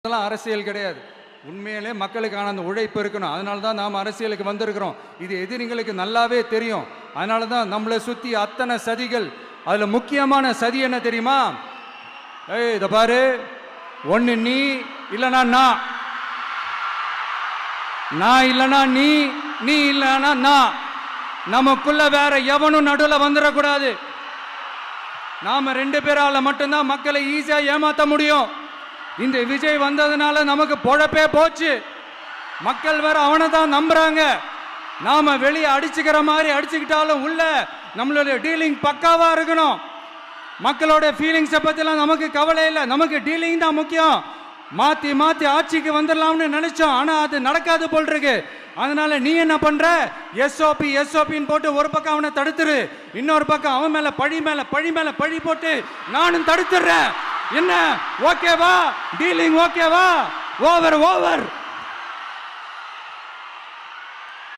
அதெல்லாம் அரசியல் கிடையாது. உண்மையிலே மக்களுக்கான அந்த உழைப்பு இருக்கணும். அதனால தான் நாம் அரசியலுக்கு வந்திருக்கிறோம். இது எதிரிங்களுக்கு நல்லாவே தெரியும். அதனால தான் நம்மளை சுற்றி அத்தனை சதிகள். அதில் முக்கியமான சதி என்ன தெரியுமா? இதை பாரு, ஒன்று நீ இல்லைனா நான் இல்லைனா நீ இல்லைனா நான். நமக்குள்ள வேற எவனும் நடுவில் வந்துடக்கூடாது. நாம 2 பேரால மட்டும்தான் மக்களை ஈஸியா ஏமாற்ற முடியும். இந்த விஜய் வந்ததுனால நமக்கு பொழப்பே போச்சு. மக்கள் வேற அவனை தான் நம்புறாங்க. நாம வெளியே அடிச்சுக்கிற மாதிரி அடிச்சுக்கிட்டாலும் உள்ள நம்மளுடைய டீலிங் பக்காவா இருக்கணும். மக்களோட ஃபீலிங்ஸை பத்திலாம் நமக்கு கவலை இல்லை. நமக்கு டீலிங் தான் முக்கியம். மாத்தி மாத்தி ஆட்சிக்கு வந்துடலாம்னு நினைச்சோம். ஆனா அது நடக்காது போல் இருக்கு. அதனால நீ என்ன பண்ற? எஸ்ஓபின்னு போட்டு ஒரு பக்கம் அவனை தடுத்துரு, இன்னொரு பக்கம் அவன் மேல பழி போட்டு நானும் தடுத்துடுறேன். என்ன ஓகேவா? டீலிங் ஓகேவா? ஓவர்.